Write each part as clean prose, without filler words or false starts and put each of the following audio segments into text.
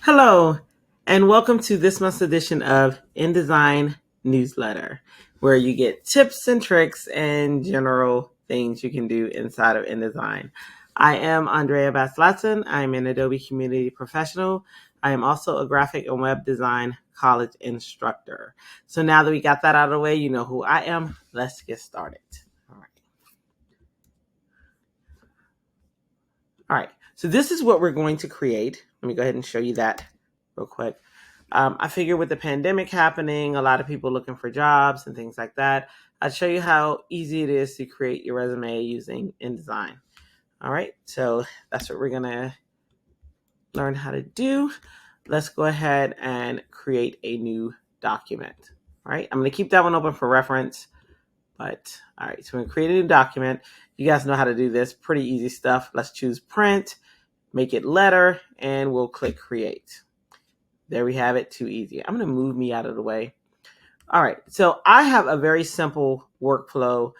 Hello, and welcome to this month's edition of InDesign newsletter, where you get tips and tricks and general things you can do inside of InDesign. I am Andrea Bass-Latson. I'm an Adobe community professional. I am also a graphic and web design college instructor. So now that we got that out of the way, you know who I am. Let's get started. All right. So this is what we're going to create. Let me go ahead and show you that real quick. I figure with the pandemic happening, a lot of people looking for jobs and things like that, I'd show you how easy it is to create your resume using InDesign. All right. So that's what we're going to learn how to do. Let's go ahead and create a new document. All right. I'm going to keep that one open for reference. But all right, so we're going to create a new document. You guys know how to do this. Pretty easy stuff. Let's choose print, make it letter, and we'll click create. There we have it. Too easy. I'm going to move me out of the way. All right, so I have a very simple workflow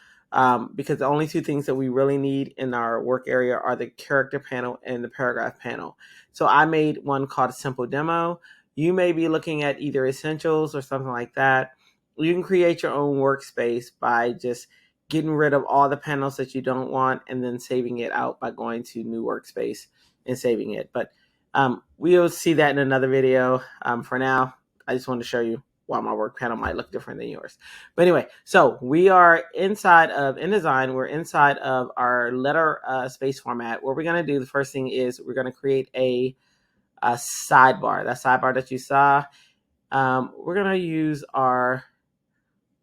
because the only two things that we really need in our work area are the character panel and the paragraph panel. So I made one called a simple demo. You may be looking at either essentials or something like that. You can create your own workspace by just getting rid of all the panels that you don't want and then saving it out by going to new workspace and saving it. But we'll see that in another video. For now, I just wanted to show you why my work panel might look different than yours. But anyway, so we are inside of InDesign. We're inside of our letter space format. What we're going to do, the first thing is we're going to create a sidebar. That sidebar that you saw, we're going to use our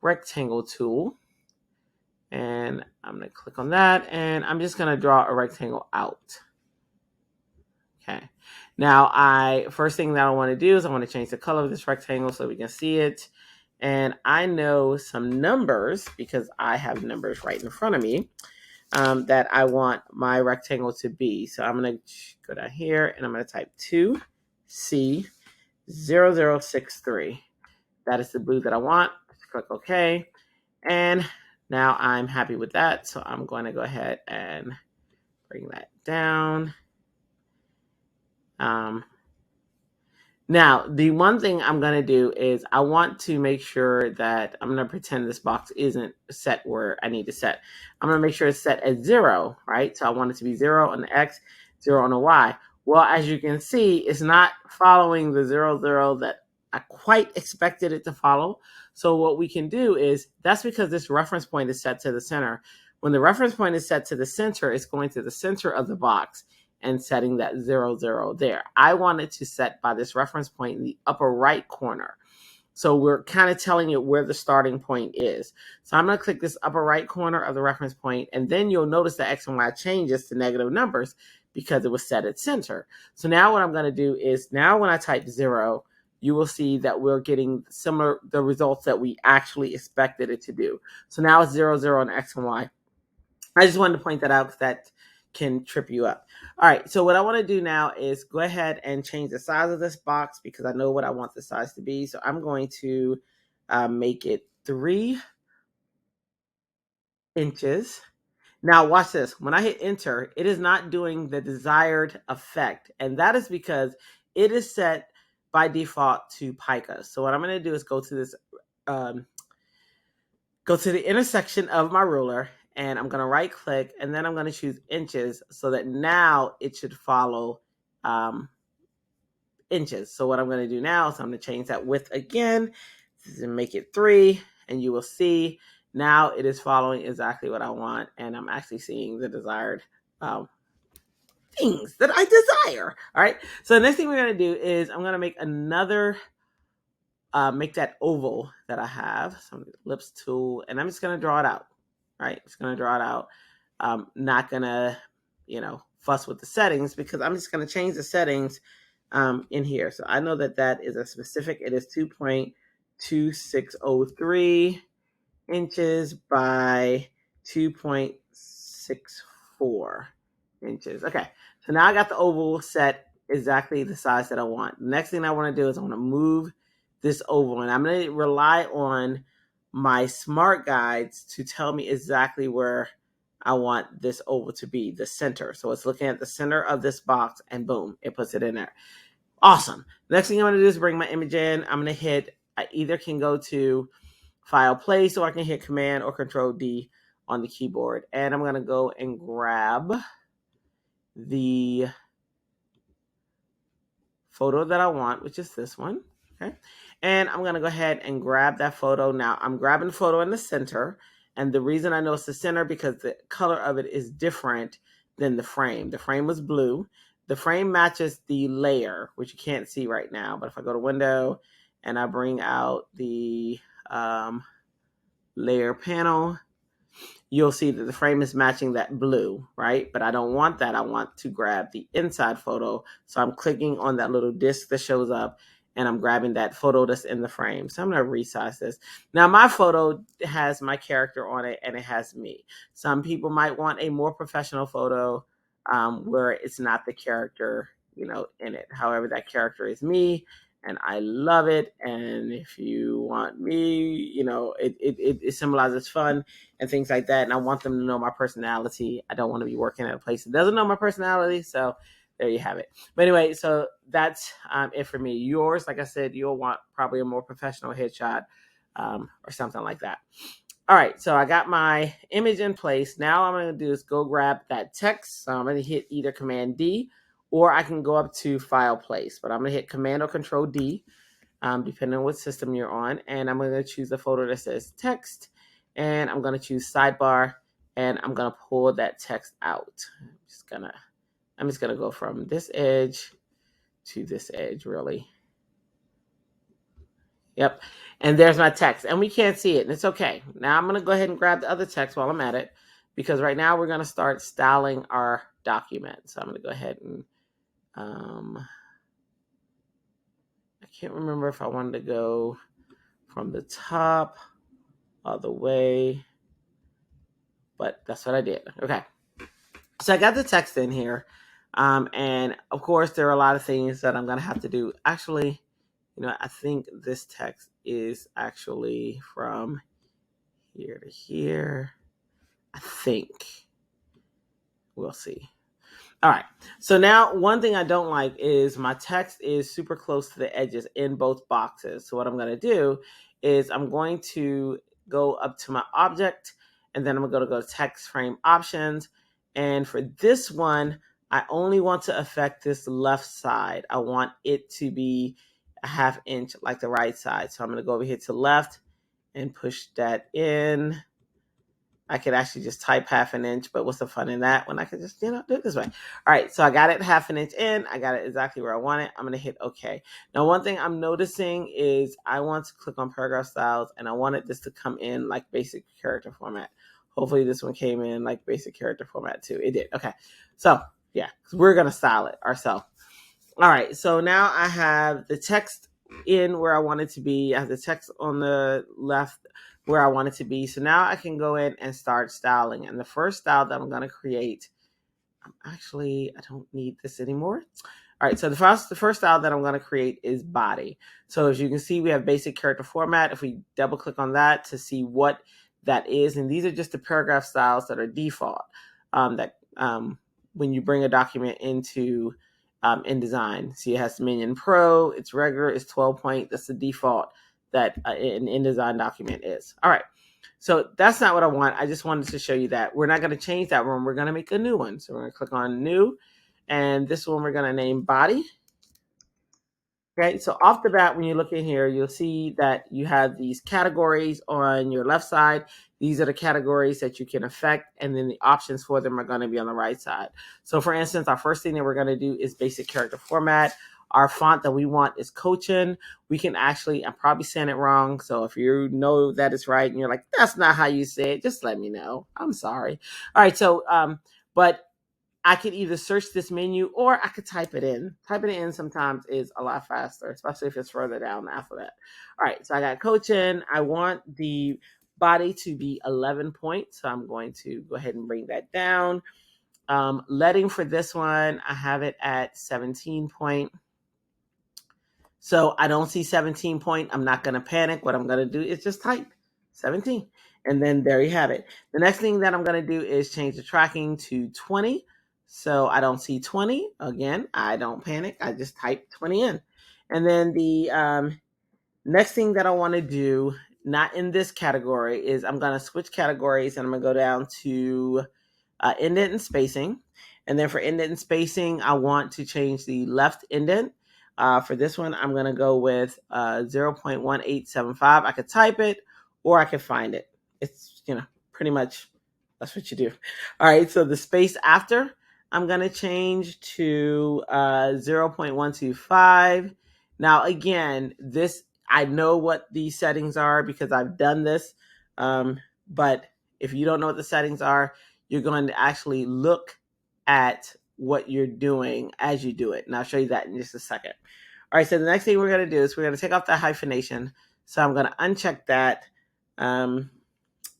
rectangle tool. And I'm going to click on that. And I'm just going to draw a rectangle out. Okay. Now, first thing that I want to do is I want to change the color of this rectangle so we can see it. And I know some numbers because I have numbers right in front of me that I want my rectangle to be. So I'm going to go down here and I'm going to type 2C0063. That is the blue that I want. Click OK. And now I'm happy with that. So I'm going to go ahead and bring that down. Now, the one thing I'm going to do is I want to make sure that I'm going to pretend this box isn't set where I need to set. I'm going to make sure it's set at 0, right? So I want it to be 0 on the X, 0 on the Y. Well, as you can see, it's not following the 0, 0 that I quite expected it to follow. So what we can do is, that's because this reference point is set to the center. When the reference point is set to the center, it's going to the center of the box and setting that 0, 0 there. I want it to set by this reference point in the upper right corner. So we're kind of telling it where the starting point is. So I'm going to click this upper right corner of the reference point, and then you'll notice the X and Y changes to negative numbers because it was set at center. So now what I'm going to do is, now when I type 0, you will see that we're getting the results that we actually expected it to do. So now it's 0, 0 on X and Y. I just wanted to point that out because that can trip you up. All right, so what I want to do now is go ahead and change the size of this box because I know what I want the size to be. So I'm going to make it 3 inches. Now watch this. When I hit enter, it is not doing the desired effect. And that is because it is set by default to pica. So what I'm going to do is go to this, go to the intersection of my ruler, and I'm going to right click, and then I'm going to choose inches so that now it should follow inches. So what I'm going to do now is I'm going to change that width again and make it 3, and you will see now it is following exactly what I want, and I'm actually seeing the desired things that I desire. All right. So the next thing we're going to do is I'm going to make another make that oval that I have. So I'm going to ellipse tool, and I'm just going to draw it out. Right, just going to draw it out. I'm not going to, fuss with the settings because I'm just going to change the settings in here. So I know that that is a specific, it is 2.2603 inches by 2.64 inches. Okay, so now I got the oval set exactly the size that I want. The next thing I want to do is I want to move this oval, and I'm going to rely on my smart guides to tell me exactly where I want this oval to be, the center. So it's looking at the center of this box, and boom, it puts it in there. Awesome. Next thing I'm going to do is bring my image in. I'm going to hit, I either can go to File Place, or I can hit Command or Control D on the keyboard. And I'm going to go and grab the photo that I want, which is this one. Okay. And I'm going to go ahead and grab that photo. Now I'm grabbing the photo in the center. And the reason I know it's the center because the color of it is different than the frame. The frame was blue. The frame matches the layer, which you can't see right now. But if I go to Window and I bring out the layer panel, you'll see that the frame is matching that blue, right? But I don't want that. I want to grab the inside photo. So I'm clicking on that little disc that shows up and I'm grabbing that photo that's in the frame. So I'm going to resize this. Now my photo has my character on it and it has me. Some people might want a more professional photo where it's not the character, in it. However, that character is me and I love it. And if you want me, it symbolizes fun and things like that. And I want them to know my personality. I don't want to be working at a place that doesn't know my personality. So there you have it. But anyway, so that's it for me. Yours, like I said, you'll want probably a more professional headshot or something like that. All right, so I got my image in place. Now I'm going to do is go grab that text. So I'm going to hit either Command D, or I can go up to File Place. But I'm going to hit Command or Control D, depending on what system you're on. And I'm going to choose the photo that says text. And I'm going to choose Sidebar. And I'm going to pull that text out. I'm just going to go from this edge to this edge, really. Yep. And there's my text. And we can't see it. And it's okay. Now I'm going to go ahead and grab the other text while I'm at it. Because right now we're going to start styling our document. So I'm going to go ahead and... I can't remember if I wanted to go from the top all the way. But that's what I did. Okay. So I got the text in here. And of course, there are a lot of things that I'm going to have to do. Actually, I think this text is actually from here to here. I think. We'll see. All right. So now one thing I don't like is my text is super close to the edges in both boxes. So what I'm going to do is I'm going to go up to my object and then I'm going to go to text frame options. And for this one, I only want to affect this left side. I want it to be a 1/2 inch like the right side. So I'm going to go over here to left and push that in. I could actually just type 1/2 inch, but what's the fun in that when I could just, do it this way? All right, so I got it 1/2 inch in. I got it exactly where I want it. I'm going to hit OK. Now, one thing I'm noticing is I want to click on paragraph styles, and I wanted this to come in like basic character format. Hopefully, this one came in like basic character format too. It did. Okay, so yeah, we're going to style it ourselves. All right, so now I have the text in where I want it to be. I have the text on the left where I want it to be. So now I can go in and start styling. And the first style that I'm going to create, I don't need this anymore. All right, so the first style that I'm going to create is body. So as you can see, we have basic character format. If we double click on that to see what that is, and these are just the paragraph styles that are default, when you bring a document into InDesign. See, it has Minion Pro, it's regular, it's 12 point. That's the default that an InDesign document is. All right, so that's not what I want. I just wanted to show you that. We're not going to change that one. We're going to make a new one. So we're going to click on New, and this one we're going to name Body. Okay, so off the bat, when you look in here, you'll see that you have these categories on your left side. These are the categories that you can affect, and then the options for them are going to be on the right side. So for instance, our first thing that we're going to do is basic character format. Our font that we want is Cochin. We can actually, I'm probably saying it wrong. So if you know that it's right and you're like, that's not how you say it, just let me know. I'm sorry. All right. So, but I could either search this menu or I could type it in. Typing it in sometimes is a lot faster, especially if it's further down the alphabet. All right. So I got Cochin. I want the body to be 11 points. So I'm going to go ahead and bring that down. Leading for this one, I have it at 17 point. So I don't see 17 point. I'm not going to panic. What I'm going to do is just type 17. And then there you have it. The next thing that I'm going to do is change the tracking to 20. so I don't see 20. Again, I don't panic. I just type 20 in. And then the next thing that I want to do, not in this category, is I'm going to switch categories and I'm going to go down to indent and spacing. And then for indent and spacing, I want to change the left indent. For this one, I'm going to go with 0.1875. I could type it or I could find it. It's, pretty much that's what you do. All right, so the space after, I'm going to change to 0.125. Now, again, this, I know what these settings are because I've done this. But if you don't know what the settings are, you're going to actually look at what you're doing as you do it. And I'll show you that in just a second. All right, so the next thing we're going to do is we're going to take off the hyphenation. So I'm going to uncheck that. And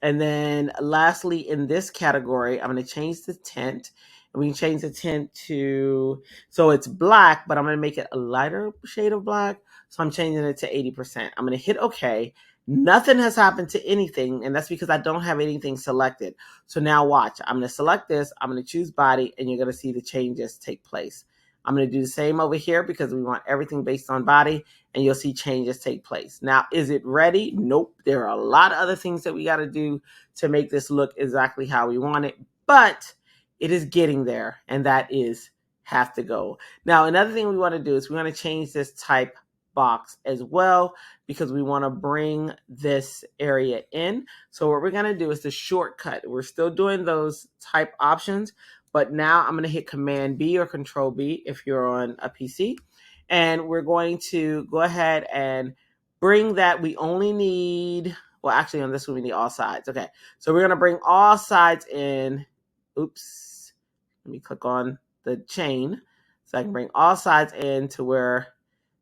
then lastly, in this category, I'm going to change the tint. And we can change the tint to, so it's black, but I'm going to make it a lighter shade of black. So I'm changing it to 80%. I'm going to hit OK. Nothing has happened to anything, and that's because I don't have anything selected. So now watch. I'm going to select this. I'm going to choose body, and you're going to see the changes take place. I'm going to do the same over here because we want everything based on body, and you'll see changes take place. Now, is it ready? Nope. There are a lot of other things that we got to do to make this look exactly how we want it, but it is getting there, and that is have to go. Now, another thing we want to do is we want to change this type box as well because we want to bring this area in. So what we're going to do is the shortcut. We're still doing those type options, but now I'm going to hit Command B or Control B if you're on a PC. And we're going to go ahead and bring that. We only need, well, actually on this one, we need all sides. Okay. So we're going to bring all sides in. Oops. Let me click on the chain so I can bring all sides in to where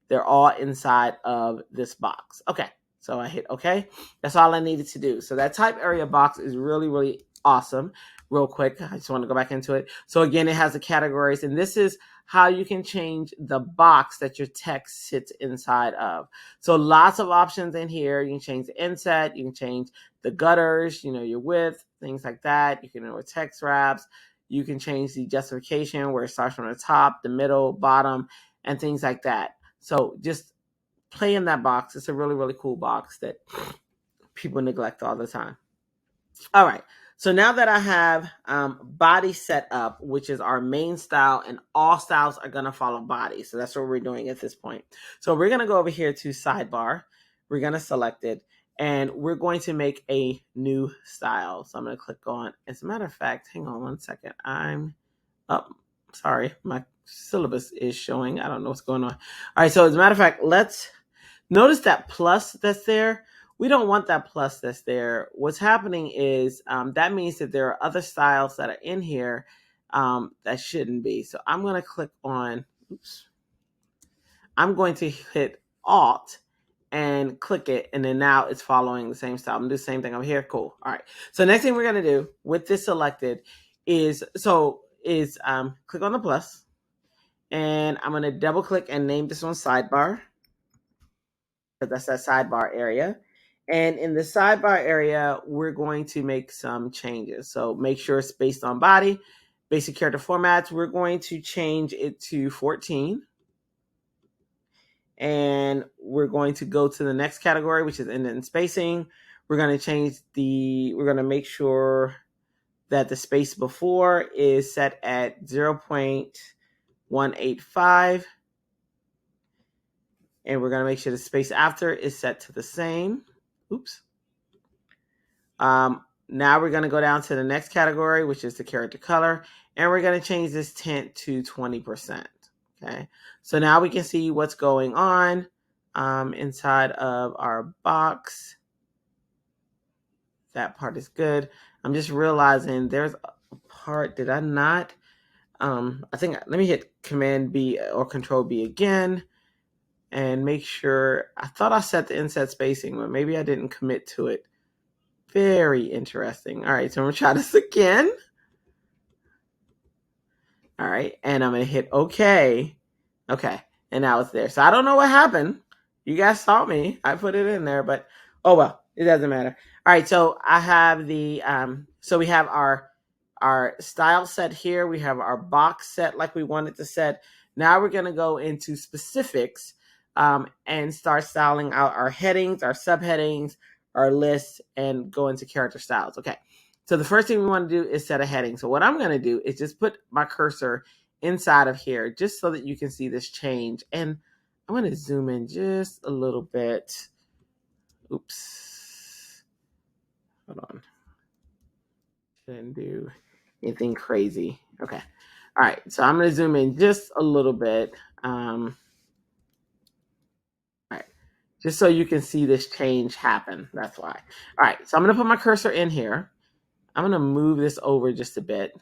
they're all inside of this box. Okay, so I hit OK. That's all I needed to do. So that type area box is really, really awesome. Real quick, I just want to go back into it. So again, it has the categories, and this is how you can change the box that your text sits inside of. So lots of options in here. You can change the inset, you can change the gutters, your width, things like that. You can know where text wraps. You can change the justification where it starts from the top, the middle, bottom, and things like that. So just play in that box. It's a really, really cool box that people neglect all the time. All right. So now that I have body set up, which is our main style, and all styles are going to follow body. So that's what we're doing at this point. So we're going to go over here to Sidebar. We're going to select it, and we're going to make a new style. So I'm going to click on, as a matter of fact, hang on one second. Sorry, my syllabus is showing. I don't know what's going on. All right, so as a matter of fact, let's notice that plus that's there. We don't want that plus that's there. What's happening is that means that there are other styles that are in here that shouldn't be. So I'm going to click on, I'm going to hit Alt and click it, and then now it's following the same style. I'm going to do the same thing over here. Cool. All right. So next thing we're going to do with this selected is click on the plus, and I'm going to double click and name this one Sidebar, because that's that sidebar area. And in the sidebar area, we're going to make some changes. So make sure it's based on body. Basic character formats, we're going to change it to 14. And we're going to go to the next category, which is indent and spacing. We're going to make sure that the space before is set at 0.185. And we're going to make sure the space after is set to the same. Oops. Now we're going to go down to the next category, which is the character color. And we're going to change this tint to 20%. Okay. So now we can see what's going on inside of our box. That part is good. I'm just realizing there's a part, did I not? Let me hit Command B or Control B again and make sure. I thought I set the inset spacing, but maybe I didn't commit to it. Very interesting. All right, so I'm going to try this again. All right, and I'm going to hit OK. Okay, and now it's there. So I don't know what happened. You guys saw me. I put it in there, but oh well, it doesn't matter. All right, so I have the, so we have our our style set here. We have our box set like we wanted to set. Now we're going to go into specifics and start styling out our headings, our subheadings, our lists, and go into character styles. Okay. So the first thing we want to do is set a heading. So what I'm going to do is just put my cursor inside of here just so that you can see this change. And I'm going to zoom in just a little bit. Oops. Hold on. Shouldn't do anything crazy. Okay. All right. So I'm going to zoom in just a little bit. All right. Just so you can see this change happen. That's why. All right. So I'm going to put my cursor in here. I'm going to move this over just a bit.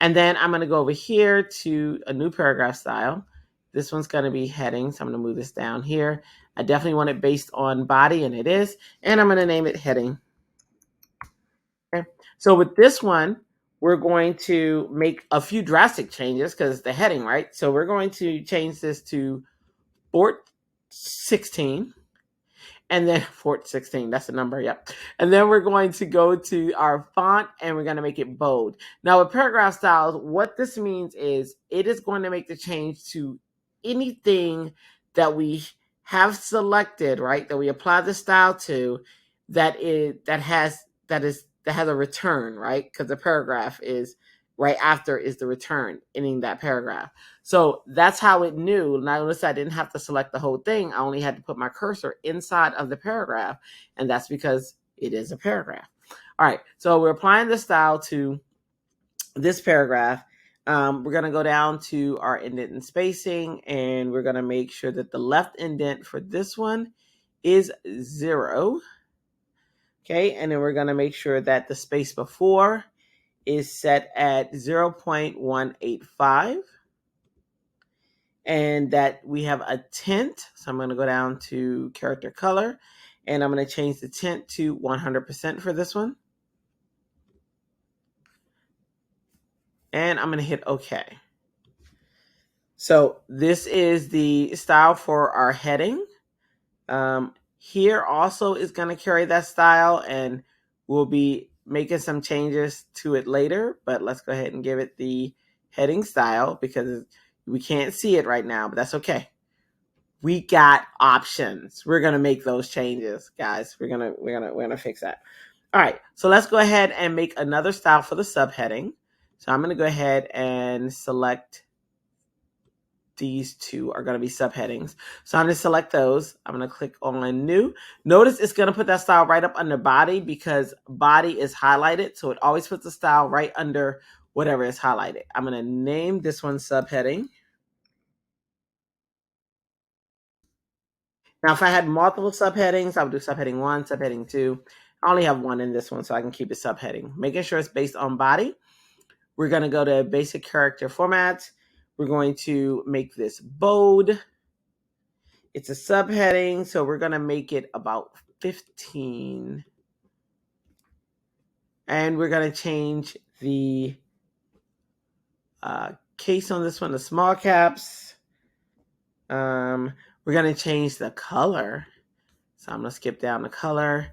And then I'm going to go over here to a new paragraph style. This one's going to be heading. So I'm going to move this down here. I definitely want it based on body, and it is. And I'm going to name it heading. Okay. So with this one, we're going to make a few drastic changes because the heading, right? So we're going to change this to Fort 16. And then Fort 16, that's the number, yep. And then we're going to go to our font and we're going to make it bold. Now with paragraph styles, what this means is it is going to make the change to anything that we have selected, right? That we apply the style to that has a return, right? Because the paragraph is right after is the return, ending that paragraph. So that's how it knew. Now notice I didn't have to select the whole thing. I only had to put my cursor inside of the paragraph, and that's because it is a paragraph. All right, so we're applying the style to this paragraph. We're going to go down to our indent and spacing, and we're going to make sure that the left indent for this one is 0. Okay, and then we're going to make sure that the space before is set at 0.185. And that we have a tint. So I'm going to go down to character color, and I'm going to change the tint to 100% for this one. And I'm going to hit OK. So this is the style for our heading. Here also is going to carry that style, and we'll be making some changes to it later, but let's go ahead and give it the heading style because we can't see it right now, but that's okay. We got options. We're going to make those changes, guys. We're going to fix that. All right. So let's go ahead and make another style for the subheading. So I'm going to go ahead and select these two are going to be subheadings. So I'm going to select those. I'm going to click on new. Notice it's going to put that style right up under body because body is highlighted. So it always puts the style right under whatever is highlighted. I'm going to name this one subheading. Now, if I had multiple subheadings, I would do subheading 1, subheading 2. I only have one in this one, so I can keep it subheading. Making sure it's based on body. We're going to go to basic character formats. We're going to make this bold. It's a subheading, so we're going to make it about 15. And we're going to change the case on this one to small caps. We're going to change the color. So I'm going to skip down the color,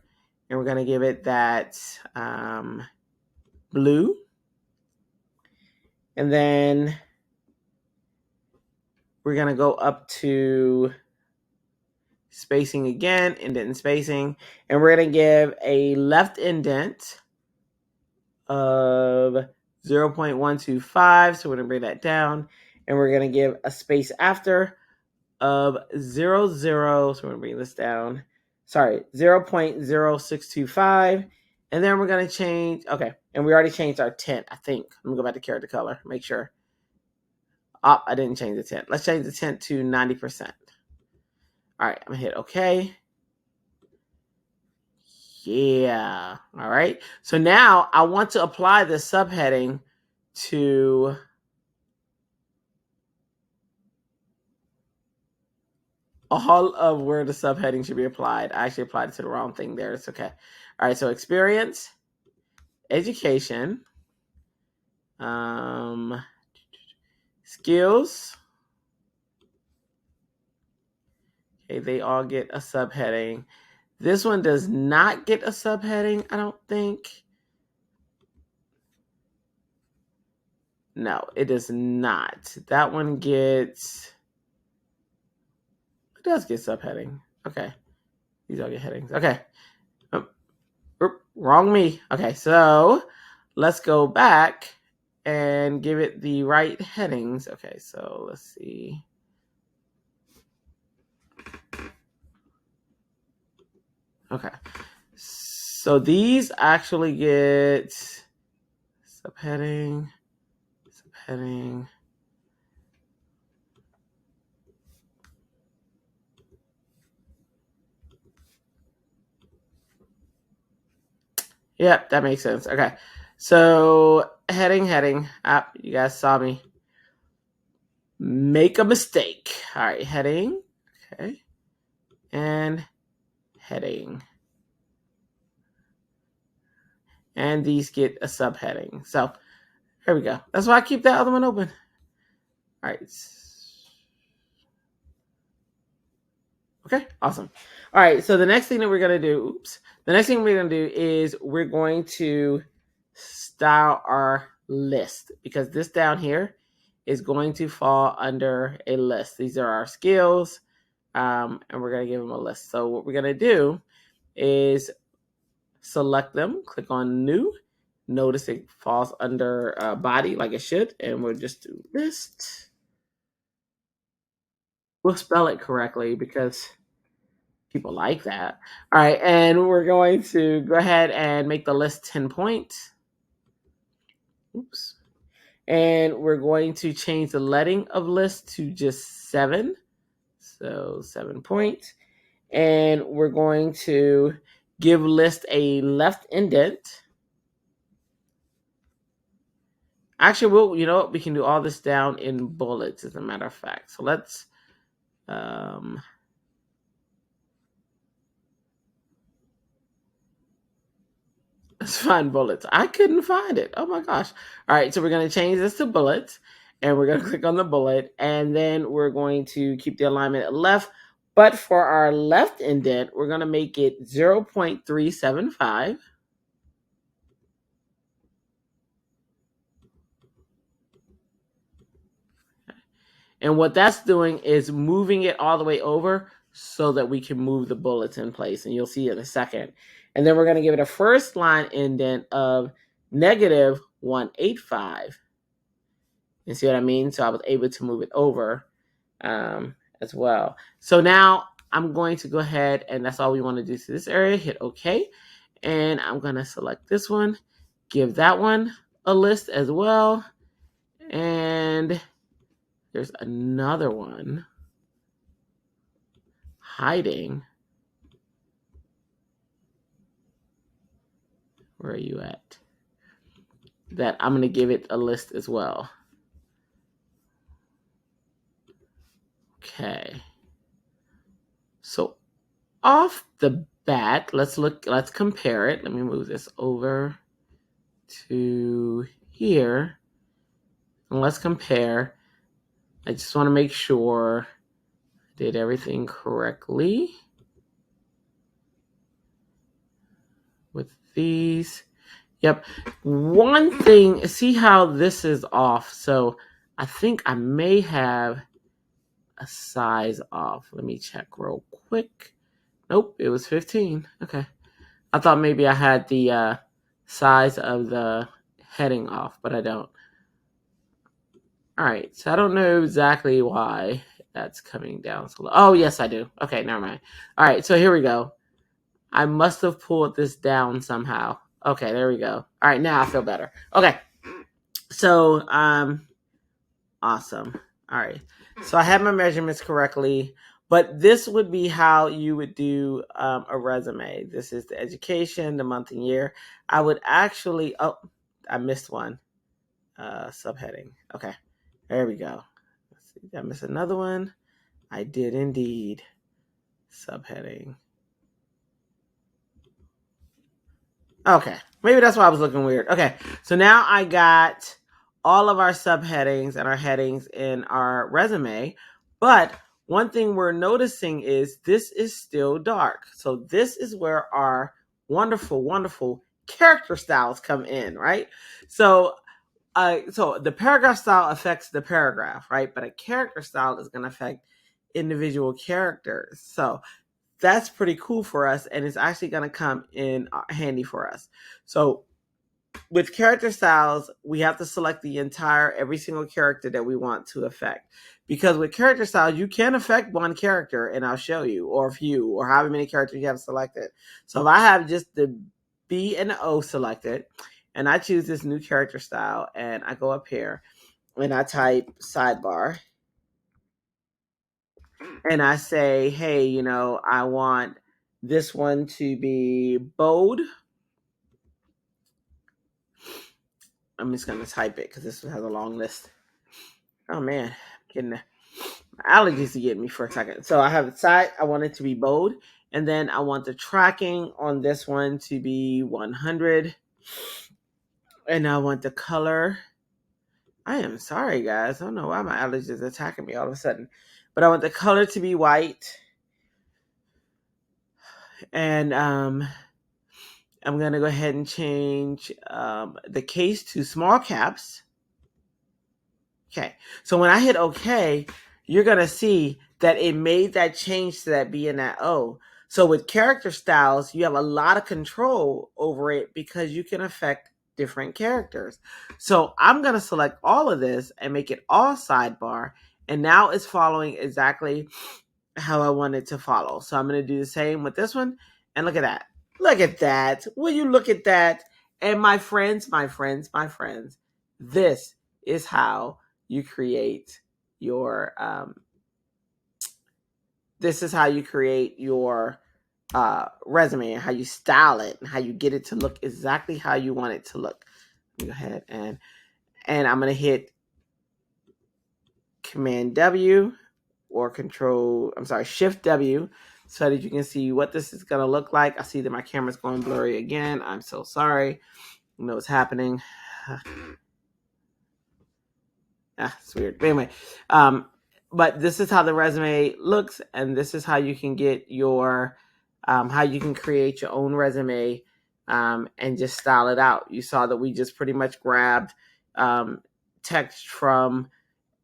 and we're going to give it that blue. And then we're going to go up to spacing again, indent and spacing. And we're going to give a left indent of 0.125. So we're going to bring that down. And we're going to give a space after of 0, 0. So we're going to bring this down. Sorry, 0.0625. And then we're going to change, okay, and we already changed our tint, I think. Let me go back to character color, make sure. Oh, I didn't change the tint. Let's change the tint to 90%. All right, I'm going to hit OK. Yeah, all right. So now I want to apply the subheading to all of where the subheading should be applied. I actually applied it to the wrong thing there. It's okay. All right, so experience, education, skills. Okay, they all get a subheading. This one does not get a subheading, I don't think. No, it does not. That one gets, it does get subheading. Okay. These all get headings. Okay. Wrong me. Okay, so let's go back and give it the right headings. Okay, so let's see. Okay. So these actually get subheading. Yep, that makes sense. Okay. So heading. You guys saw me make a mistake. All right, heading. Okay. And heading. And these get a subheading. So here we go. That's why I keep that other one open. All right. Okay, awesome. All right, so the next thing that we're going to do, is we're going to style our list, because this down here is going to fall under a list. These are our skills, and we're going to give them a list. So what we're going to do is select them, click on new. Notice it falls under body like it should, and we'll just do list. We'll spell it correctly because people like that. All right, and we're going to go ahead and make the list 10 points. Oops. And we're going to change the letting of list to just 7. So 7 points. And we're going to give list a left indent. Actually, we can do all this down in bullets, as a matter of fact. So let's let's find bullets. I couldn't find it. Oh my gosh. All right, so we're going to change this to bullets, and we're going to click on the bullet, and then we're going to keep the alignment at left. But for our left indent, we're going to make it 0.375. And what that's doing is moving it all the way over so that we can move the bullets in place. And you'll see in a second. And then we're going to give it a first line indent of negative 185. You see what I mean? So I was able to move it over as well. So now I'm going to go ahead, and that's all we want to do to this area. Hit OK. And I'm going to select this one, give that one a list as well. And there's another one hiding. Where are you at? That I'm going to give it a list as well. Okay. So off the bat, let's compare it. Let me move this over to here. And let's compare. I just want to make sure I did everything correctly with these. Yep. One thing, see how this is off. So I think I may have a size off. Let me check real quick. Nope, it was 15. Okay. I thought maybe I had the size of the heading off, but I don't. All right, so I don't know exactly why that's coming down so low. Oh, yes, I do. Okay, never mind. All right, so here we go. I must have pulled this down somehow. Okay, there we go. All right, now I feel better. Okay, so awesome. All right, so I have my measurements correctly, but this would be how you would do a resume. This is the education, the month and year. I would actually, oh, I missed one. Subheading. Okay, there we go. Let's see, did I miss another one? I did indeed. Subheading. Okay, maybe that's why I was looking weird. Okay, so now I got all of our subheadings and our headings in our resume, but one thing we're noticing is this is still dark. So this is where our wonderful, wonderful character styles come in, right? So so the paragraph style affects the paragraph, right? But a character style is going to affect individual characters. So that's pretty cool for us, and it's actually going to come in handy for us. So with character styles, we have to select every single character that we want to affect. Because with character styles, you can affect one character, and I'll show you, or a few, or however many characters you have selected. So if I have just the B and the O selected, and I choose this new character style, and I go up here, and I type sidebar, and I say, hey, I want this one to be bold. I'm just going to type it because this one has a long list. Oh, man. Getting my allergies to get me for a second. So I have the side. I want it to be bold. And then I want the tracking on this one to be 100. And I want the color. I am sorry, guys. I don't know why my allergies are attacking me all of a sudden. But I want the color to be white. And I'm going to go ahead and change the case to small caps. Okay, so when I hit OK, you're going to see that it made that change to that B and that O. So with character styles, you have a lot of control over it because you can affect different characters. So I'm going to select all of this and make it all sidebar. And now it's following exactly how I want it to follow. So I'm going to do the same with this one. And look at that. Look at that. Will you look at that? And my friends, this is how you create your resume, and how you style it, and how you get it to look exactly how you want it to look. Let me go ahead and I'm going to hit Command W or Shift W, so that you can see what this is going to look like. I see that my camera's going blurry again. I'm so sorry. You know what's happening. It's weird. But anyway, but this is how the resume looks, and this is how you can get your, how you can create your own resume and just style it out. You saw that we just pretty much grabbed text from,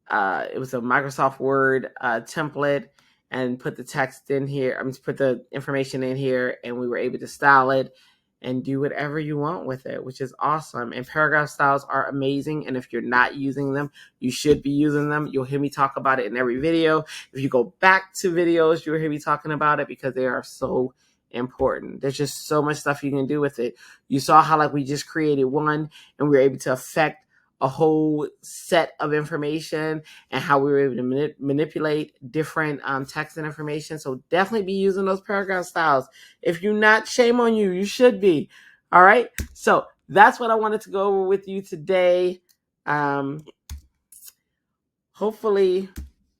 it was a Microsoft Word template, and put the text in here. Put the information in here, and we were able to style it and do whatever you want with it, which is awesome. And paragraph styles are amazing. And if you're not using them, you should be using them. You'll hear me talk about it in every video. If you go back to videos, you'll hear me talking about it because they are so important. There's just so much stuff you can do with it. You saw how we just created one, and we were able to affect a whole set of information, and how we were able to manipulate different text and information. So definitely be using those paragraph styles. If you're not, shame on you. You should be. All right. So that's what I wanted to go over with you today. Hopefully,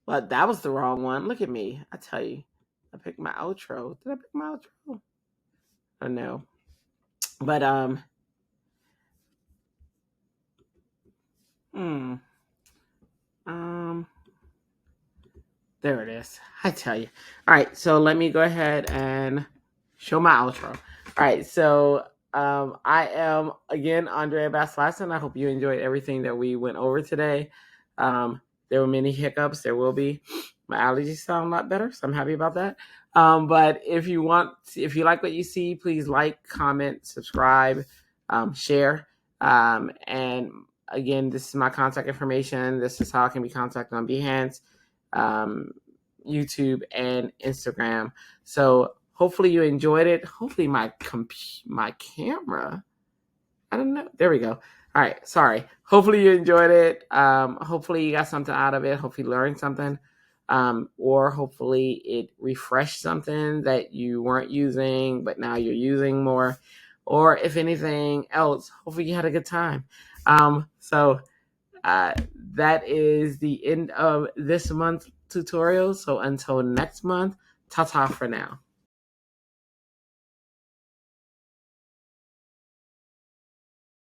well, that was the wrong one. Look at me. I tell you, I picked my outro. Did I pick my outro? Oh no. But there it is. I tell you. All right, so let me go ahead and show my outro. All right, so I am, again, Andrea Bass-Lasson. I hope you enjoyed everything that we went over today. There were many hiccups. There will be. My allergies sound a lot better, so I'm happy about that. But if you like what you see, please like, comment, subscribe, share. And again, this is my contact information. This is how I can be contacted on Behance, YouTube, and Instagram. So hopefully you enjoyed it. Hopefully my camera, I don't know. There we go. All right. Sorry. Hopefully you enjoyed it. Hopefully you got something out of it. Hopefully you learned something. Or hopefully it refreshed something that you weren't using, but now you're using more. Or if anything else, hopefully you had a good time. So that is the end of this month's tutorial. So until next month, ta-ta for now.